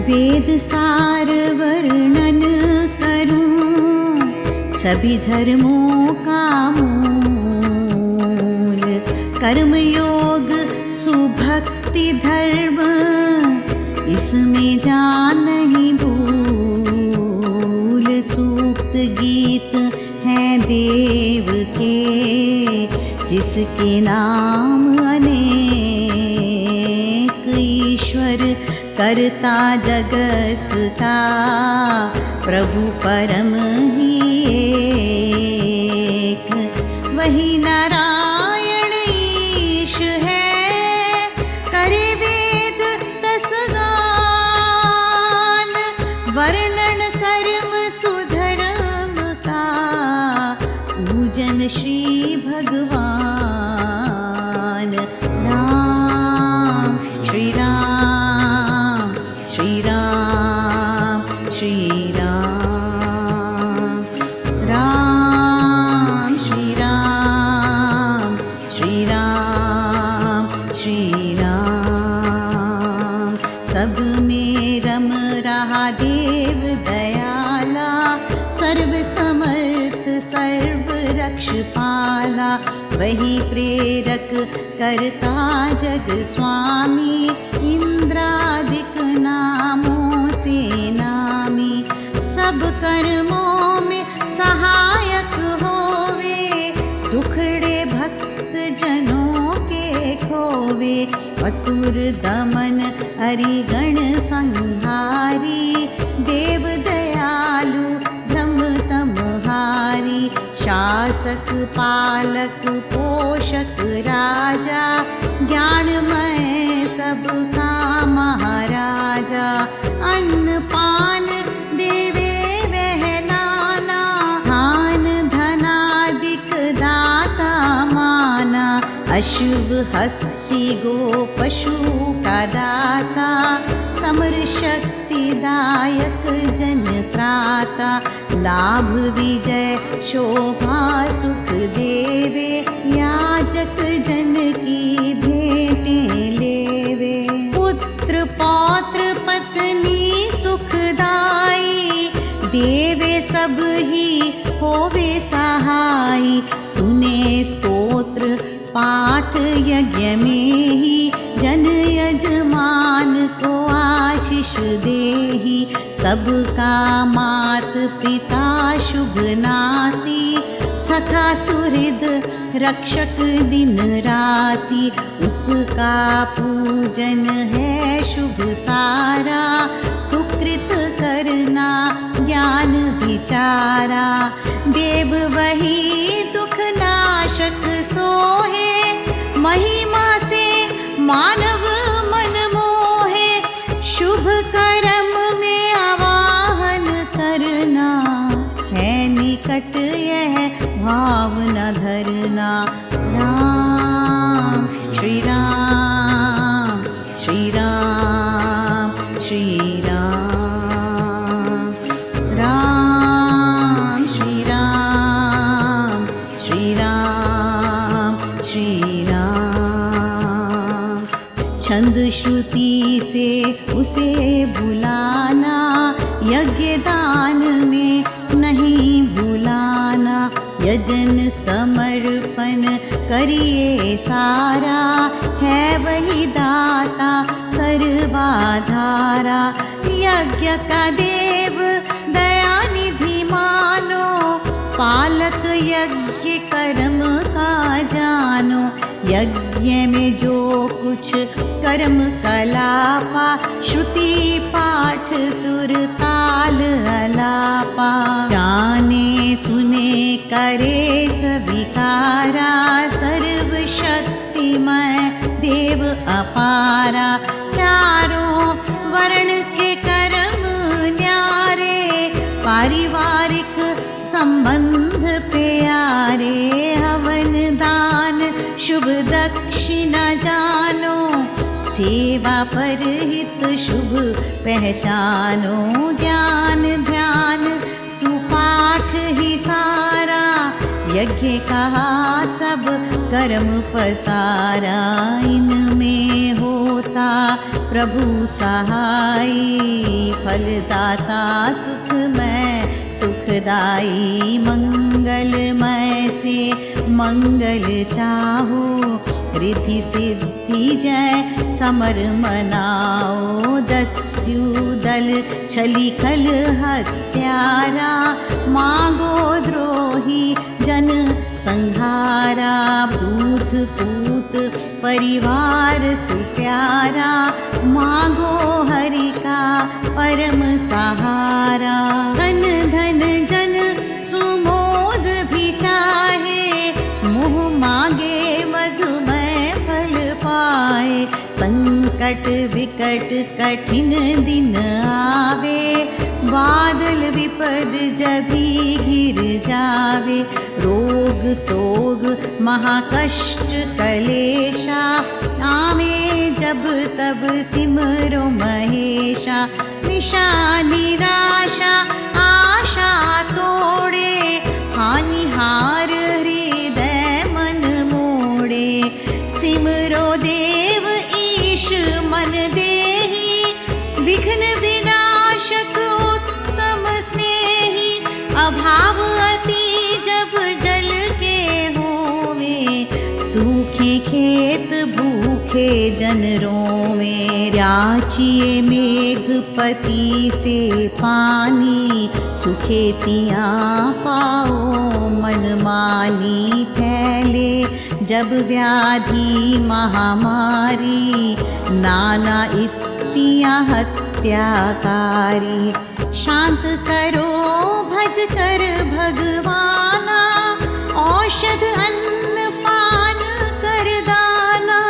वेद सार वर्णन करूं सभी धर्मों का मूल। कर्म योग सुभक्ति धर्म इसमें जान नहीं भूल। सूक्त गीत हैं देव के जिसके नाम अनेक। ईश्वर करता जगत का प्रभु परम ही एक। वही नारायण ईश है करे वेद दस गान। वर्णन कर्म सुधर्म का पूजन श्री भगवान। राम श्री राम श्री राम श्री राम। राम श्री राम श्री राम श्री राम। सब में रम रहा देव दयाला सर्व समर्थ सर्व रक्ष पाला। वही प्रेरक करता जग स्वामी इंद्रादिक नामों से नामी। सब कर्मों में सहायक होवे दुखड़े भक्त जनों के खोवे। असुर दमन हरिगण संहारी देव दयालु ब्रह्म तमहारी। शासक पालक पोषक राजा ज्ञानमय सबका महाराजा। अन्न पान देवे वह नाना धान धनादिक दाता माना। अशुभ हस्ती गो पशु का दाता समर शक्तिदायक जन त्राता। लाभ विजय शोभा सुख देवे याजक जन की भेंटें लेवे। पुत्र पौत्र पत्नी सुखदाई देवे सब ही होवे सहाई। सुने स्तोत्र पाठ यज्ञ में ही जन यजमान को आशीष देही। सबका मात पिता शुभ नाती सखा सुहृद रक्षक दिन राति। उसका पूजन है शुभ सारा सुकृत करना ज्ञान विचारा। देव वही दुख नाशक सोहे महिमा से मानव मन मोहे। शुभ कर्म में आवाहन करना है निकट यह भावना धरना। राम श्री राम श्री राम श्री राम। राम श्री राम श्री राम श्री राम। छंद श्रुति से उसे बुलाना यज्ञ दान में नहीं भुलाना। यजन समर्पण करिए सारा है वही दाता सर्वाधारा। यज्ञ का देव दयानिधि मानो पालक यज्ञ कर्म का जानो। यज्ञ में जो कुछ कर्म कलापा श्रुति पाठ सुर ताल अलापा। जाने सुने करे सविकारा सर्वशक्तिमय देव अपारा। चारों वर्ण के कर्म न्यारे पारिवारिक संबंध प्यारे। हवन दान शुभ दक्षिणा जानो सेवा पर हित शुभ पहचानो। ज्ञान ध्यान सुपाठ ही सारा यज्ञ कहा सब कर्म पसारा, इनमें होता प्रभु सहाय। फलदाता सुखमय सुखदाई, मंगलमय से मंगल चाहो। रिद्धि सिद्धि जय समर मनाओ, दस्युदल छली खल हत्यारा। मांगो द्रोही जन संहारा, दूध पूत परिवार सुप्यारा। मांगो हरि का परम सहारा, धन धन जन सुमोद भी चाहे। मुँह मांगे मधुमय फल पाए, संकट विकट कठिन दिन आवे। बादल विपद जभी घिर जावे, रोग सोग महाकष्ट कलेशा। आवे जब तब सिमरो महेशा, निशा निराशा आशा तोड़े। हानिहार हृदय मन मोड़े, सिमरो देव ईश मन देही। विघ्न विनाशक उत्तम स्नेही, अभाव अति जब जल के होवे। सूखे खेत भूखे जन रोवे, याचिए मेघपति से पानी। सुखेतियाँ पाओ मन मानी, फैले जब व्याधि महामारी। नाना इत्तियाँ हत्याकारी, शांत करो भज कर भगवाना। औषध अन्न पान कर दाना,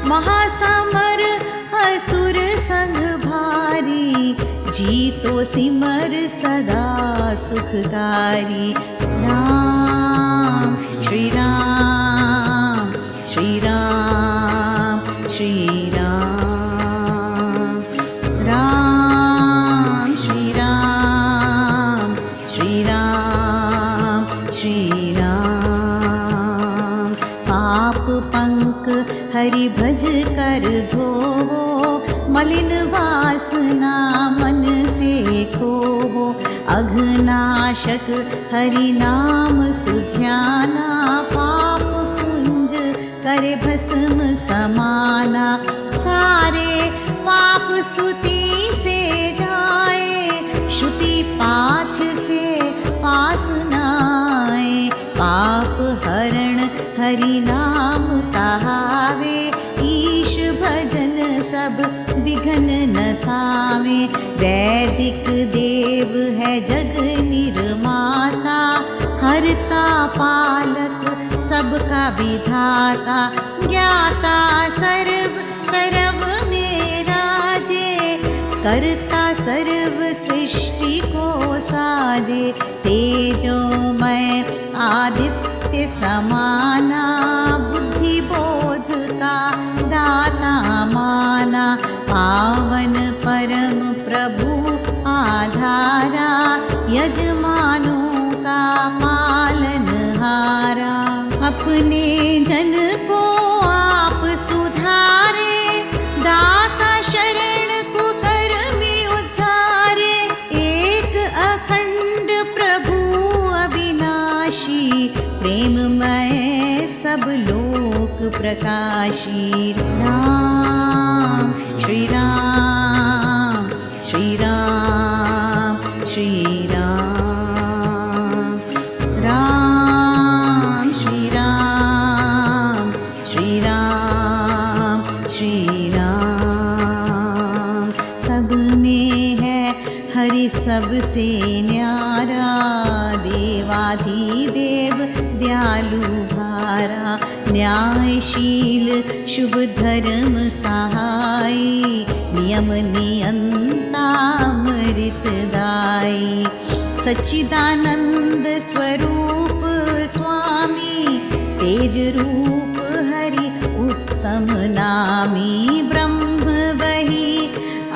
महासमर असुर संग भारी। जीतो सिमर सदा सुखकारी, राम श्री राम श्री राम श्री राम। राम श्री राम श्री राम श्री राम। साप पंख हरि भज कर धोवो, मलिन वासना मन से खोवो। अघनाशक हरि नाम सुध्याना, पाप पुंज करे भस्म समाना। सारे पाप स्तुति से जाए, श्रुति पाठ से पास नाए। पाप हरण हरि नाम कहावे, ईश भजन सब विघ्न नसावे। वैदिक देव है जग निर्माता, हरता पालक सबका विधाता। ज्ञाता सर्व सर्व में राजे, करता सर्व सृष्टि को साजे। तेजोमय आदित्य समाना, बुद्धि बोध का दाता माना। पावन परम प्रभु आधारा, यजमानों का पालनहारा। अपने जन को आप सुधारे, दाता शरण को कर में उद्धारे। एक अखंड प्रभु अविनाशी, प्रेममय सब लोक प्रकाशी। राम श्री राम श्री राम श्री राम। राम श्री राम श्री राम श्री राम। सब में है हरि सबसे न्यारा, देवाधिदेव दयालु भारा। न्यायशील शुभ धर्म सहाय, नियम नियंता अमृतदायी। सच्चिदानंद स्वरूप स्वामी, तेज रूप हरि उत्तम नामी। ब्रह्म वही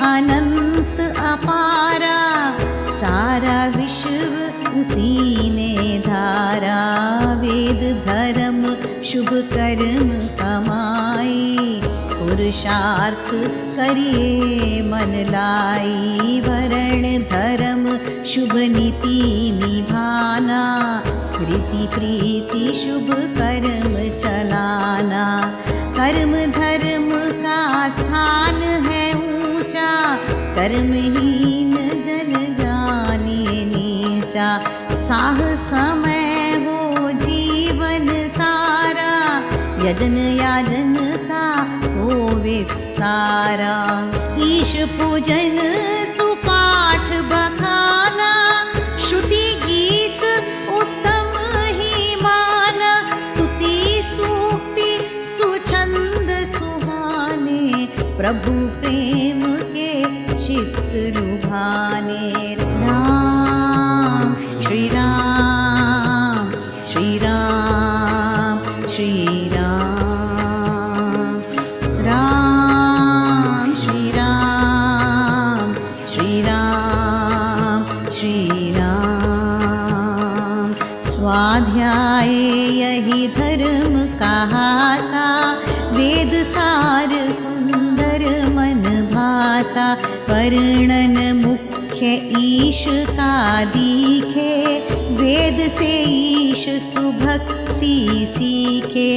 अनंत अपारा, सारा विश्व उसी ने धारा। वेद धर्म शुभ कर्म कमाई, पुरुषार्थ करिए मन लाई। वर्ण धर्म शुभ नीति निभाना, रीति प्रीति शुभ कर्म चलाना। कर्म धर्म का स्थान है ऊंचा, कर्महीन जन जाने नीचा। साहसमय हो जीवन सारा, यजन याजन का हो विस्तारा। ईश पूजन सुपाठ बखाना, श्रुति गीत उत्तम ही माना। स्तुति सूक्ति सुछंद सुहाने, प्रभु प्रेम के चित्त लुभाने। राम श्री राम श्री राम श्री राम, राम श्री राम श्री राम श्री राम। स्वाध्याय यही धर्म कहाता, वेद सार सुंदर मन भाता। वर्णन मुख्य ईश का दिखे, वेद से ईश सुभक्ति सीखे।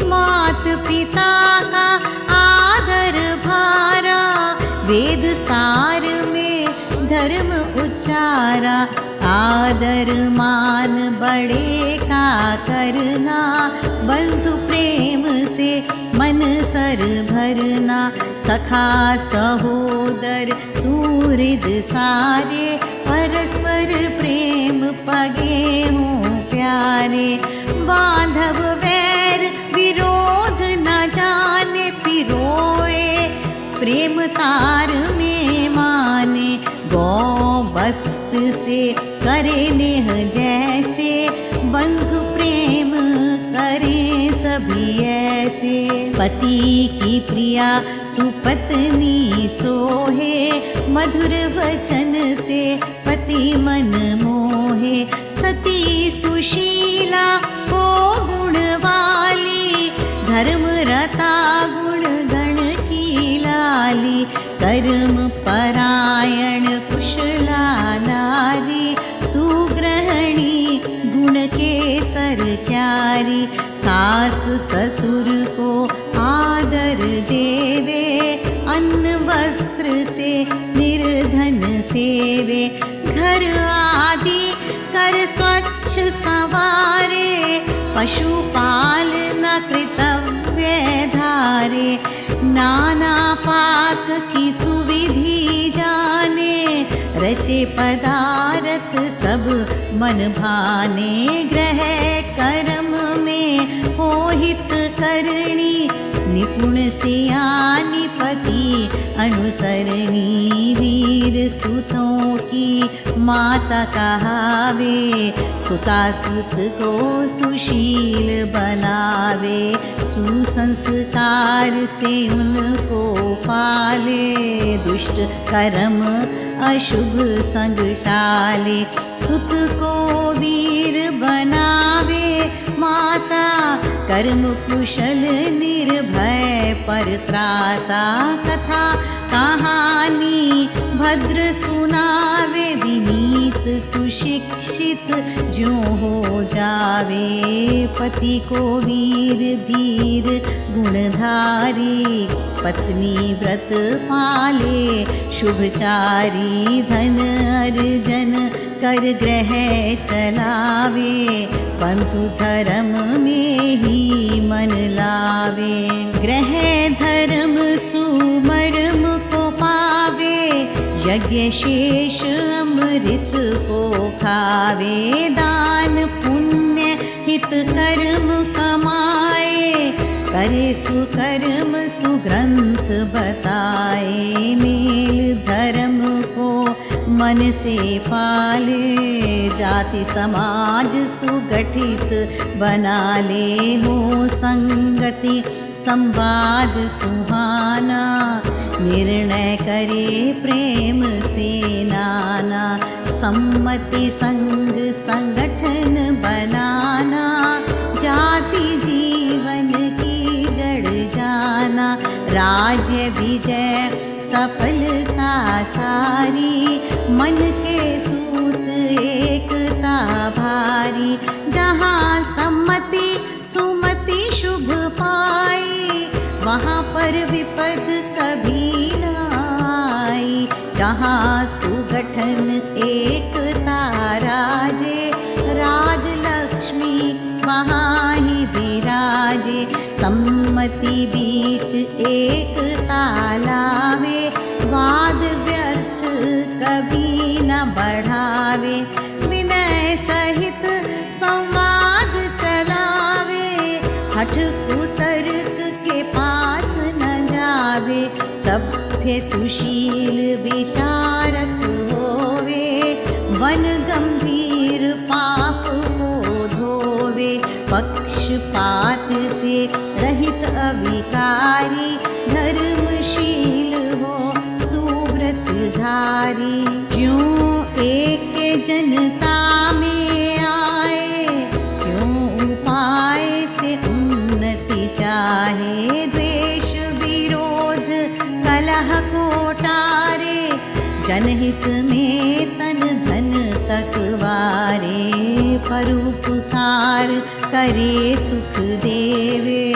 मात पिता का आदर भारा, वेद सार में धर्म उच्चारा। आदर मान बड़े का करना, बंधु प्रेम से मन सर भरना। सखा सहोदर सुहृद सारे, परस्पर प्रेम पगे हों प्यारे। बांधव वैर विरोध न जाने, पिरोए प्रेम तार में माने। गौ वस्त्र से करे नेह जैसे, बंधु प्रेम करे सभी ऐसे। पति की प्रिया सुपत्नी सोहे, मधुर वचन से पति मन मोहे। सती सुशीला हो गुण वाली, धर्म रता गुण गण की लाली। कर्म परायण कुशला नारी, सुग्रहणी गुण के सर क्यारी। सास ससुर को आदर देवे, अन्न वस्त्र से निर्धन सेवे। घर आदि कर स्वच्छ संवारे, पशुपालन कृतव्य धारे। नाना पाक की सुविधि जाने, रचे पदार्थ सब मन भाने। ग्रह कर्म में हो हित करणी, निपुण सियानी पति अनुसरणी। वीर सुतों की माता कहावे, सुता सुत को सुशील बनावे। सुसंस्कार से उनको पाले, दुष्ट कर्म अशुभ संग टाले। सुत को वीर बनावे माता, कर्म कुशल निर्भय परत्राता। कथा कहानी भद्र सुनावे, विनीत सुशिक्षित जो हो जावे। पति को वीर धीर गुणधारी, पत्नी व्रत पाले शुभचारी। धन अर्जन कर ग्रह चलावे, बंधु धर्म में ही मन लावे। ग्रह धर्म सुमर्म को पावे, यज्ञ शेष अमृत को खावे। दान पुण्य हित कर्म कमाए, करे सुकर्म सुग्रंथ बताए। मेल धर्म को मन से पाले, जाति समाज सुगठित बना ले। हो संगति संवाद सुहाना, निर्णय करे प्रेम से नाना। सम्मति संग संगठन बनाना, जाति जीवन की जड़ जाना, राज्य विजय सफलता सारी, मन के सूत एकता भारी। जहाँ सम्मति सुमति शुभ पाई, वहाँ पर विपद कभी न आई। जहाँ सुगठन एकता राजे, राजलक्ष्मी वहाँ ही विराजे। सम्मति बीच एकता लावे, वाद व्यर्थ कभी न बढ़ावे। विनय सहित संवाद चलावे, हठ कुतर्क के पास न जावे। सभ्य सुशील विचारक होवे, वन गंभीर पाप को धोवे। पक्षपात से रहित अविकारी, धर्मशील हो सुव्रतधारी। ज्यों एक जनता में आए, क्यों उपाय से उन्नति चाहे। द्वेष विरोध कलह को टारे, जनहित में तन धन तक वारे। परोपकार करे सुख देवे,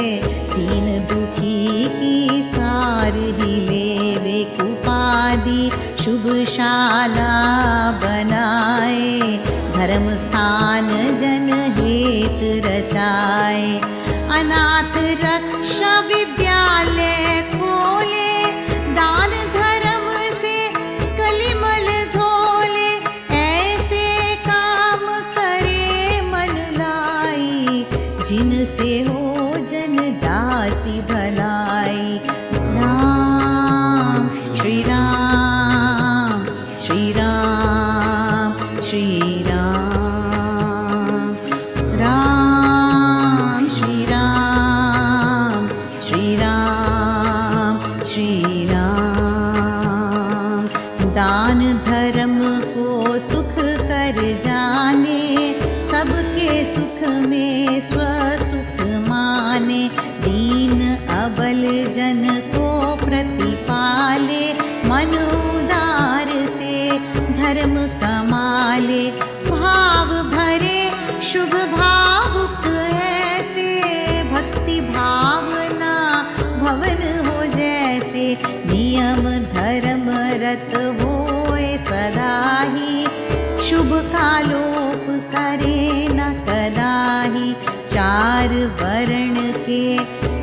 दीन दुखी की सार ही लेवे। कुपादि शुभशाला बनाए, धर्म स्थान जन हेत रचाए। अनाथ रक्षा विद्यालय खोले, दान धर्म से कलिमल धोले। ऐसे काम करे मन लाई, जिनसे हो जन जाति भलाई। राम श्री राम श्री राम श्री राम, राम श्री राम श्री राम श्री राम। दान धर्म को सुख कर जाने, सबके सुख में स्वसुख माने। दीन अबल जन को प्रतिपाले, मन उदार से धर्म कमाले। भाव भरे शुभ भावुक ऐसे, भक्ति भावना भवन हो जैसे। नियम धर्म रत होए सदा ही, शुभ का लोप करे न कदाही। चार वर्ण के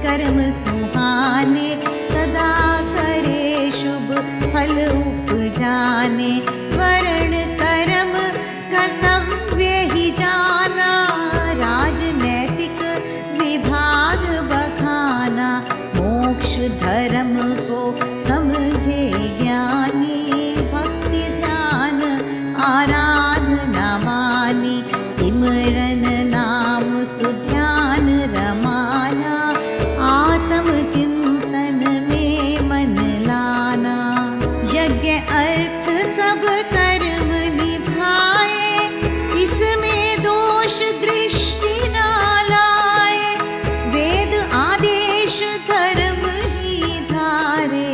कर्म सुहाने, सदा करे शुभ फल उपजाने। वर्ण कर्म कर्तव्य ही जाना, राजनैतिक विभाग बखाना। मोक्ष धर्म को समझे ज्ञानी, भक्ति ध्यान आराधना वानी। सिमरन नाम सुध्यान रमाना, आत्म चिंतन में मन लाना। यज्ञ अर्थ सब कर्म निभाए, इसमें दोष दृष्टि न लाए। वेद आदेश धर्म ही धारे,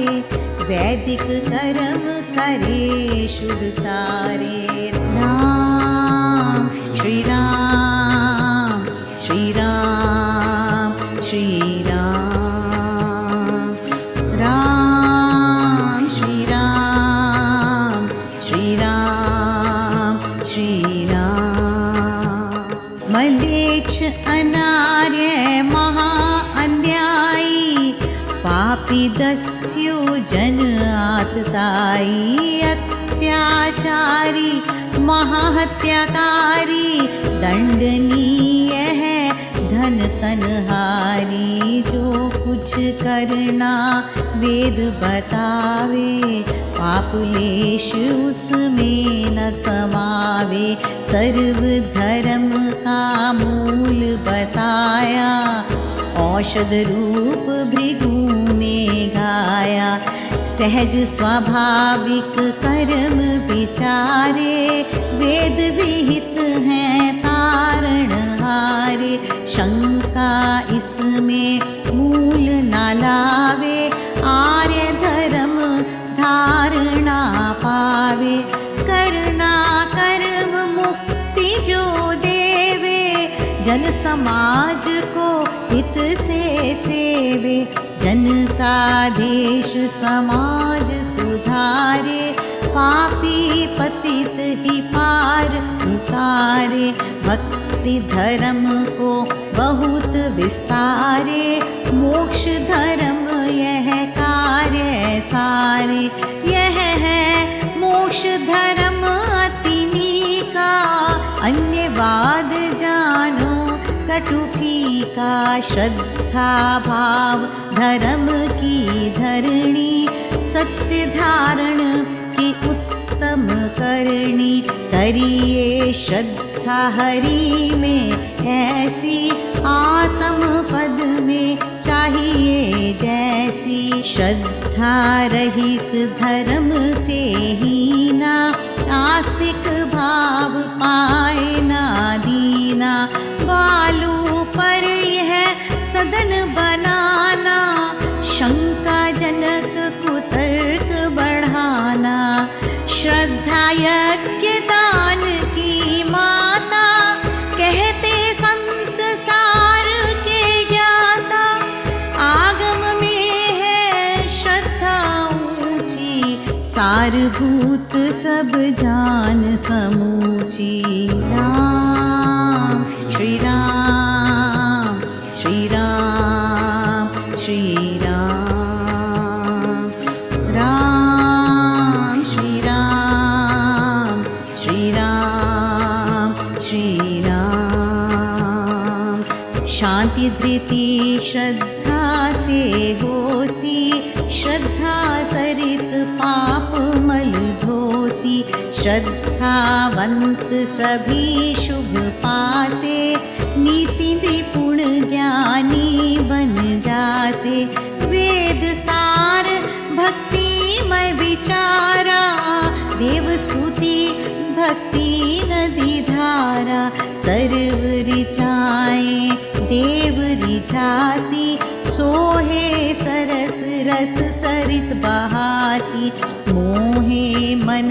वैदिक कर्म करे शुभ सारे। राम श्री राम श्री राम श्री राम, राम श्री राम श्री राम श्री राम। मलेच्छ अनार्य महा अन्यायी, पापी दस्यु जन आतताई। अत्याचारी महाहत्याकारी, दंडनीय है धन तनहारी। जो कुछ करना वेद बतावे, पाप लेश उसमें न समावे। सर्व धर्म का मूल बताया, औषध रूप भृगु ने गाया। सहज स्वाभाविक कर्म विचारे, वेद विहित हैं तारणहारे। शंका इसमें मूल न लावे, आर्य धर्म धारणा पावे। करना कर्म मुक्ति जो देवे, जन समाज को हित से सेवे। जनता देश समाज सुधारे, पापी पतित ही पार उतारे। भक्ति धर्म को बहुत विस्तारे, मोक्ष धर्म यह कार्य सारे। यह है मोक्ष धर्म अति मीका, अन्यवाद जानो कटु फीका। श्रद्धा भाव धर्म की धरणी, सत्य धारण की उत्तम करणी। करिए श्रद्धा हरि में ऐसी, आत्म पद में चाहिए जैसी। श्रद्धा रहित धर्म से हीना, आस्तिक भाव पाए ना दीना। बालू पर यह सदन बनाना, शंका जनक कुतर्क बढ़ाना। श्रद्धा यज्ञ दान की माता, कहते संत सार के ज्ञाता। आगम में है श्रद्धा ऊंची, सारभूत सब जान समूची। राम श्री राम श्री राम श्री राम। राम श्री राम श्री राम श्री राम। शांति धृति श्रद्धा से होती, श्रद्धा सरित पाप मल धोती। श्रद्धावंत सभी शुभ पाते, नीति निपुण ज्ञानी बन जाते। वेद सार भक्तिमय विचारा, देव स्तुति भक्ति नदी धारा। सर्व ऋचाएं देव रिझाती, सोहे सरस रस सरित बहाती। मोहे मन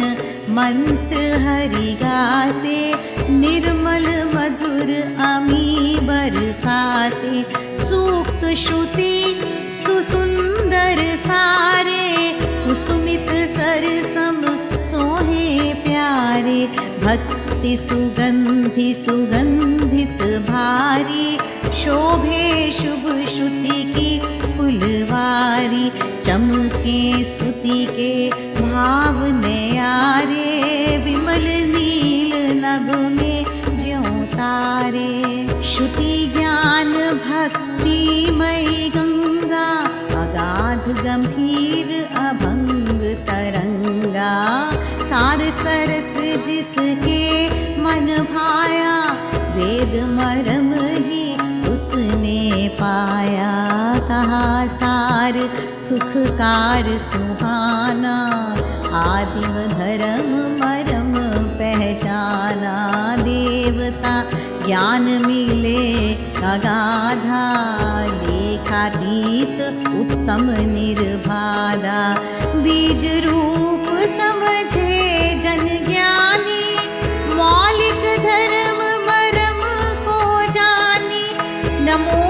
मंत्र हरि गाते, निर्मल मधुर अमी बरसाते। सूक्त श्रुति सुसुंदर सारे, कुसुमित सरसम सोहे प्यारे। भक्ति सुगंधि सुगंधित भारी, शोभे शुभ श्रुति की फुलवारी। चमके स्तुति के भाव न्यारे, विमल नील नभ में ज्यों तारे। श्रुति ज्ञान भक्तिमयी गंगा, अगाध गंभीर अभंग तरंगा। सार सरस जिसके मन भाया, वेद मर्म ही उसने पाया। कहा सार सुखकार सुहाना, आदिम धर्म मरम पहचाना। देवता ज्ञान मिले अगाधा, लेखातीत उत्तम निर्बाधा। बीज रूप समझे जन ज्ञानी, मौलिक धर्म मरम को जानी। नमो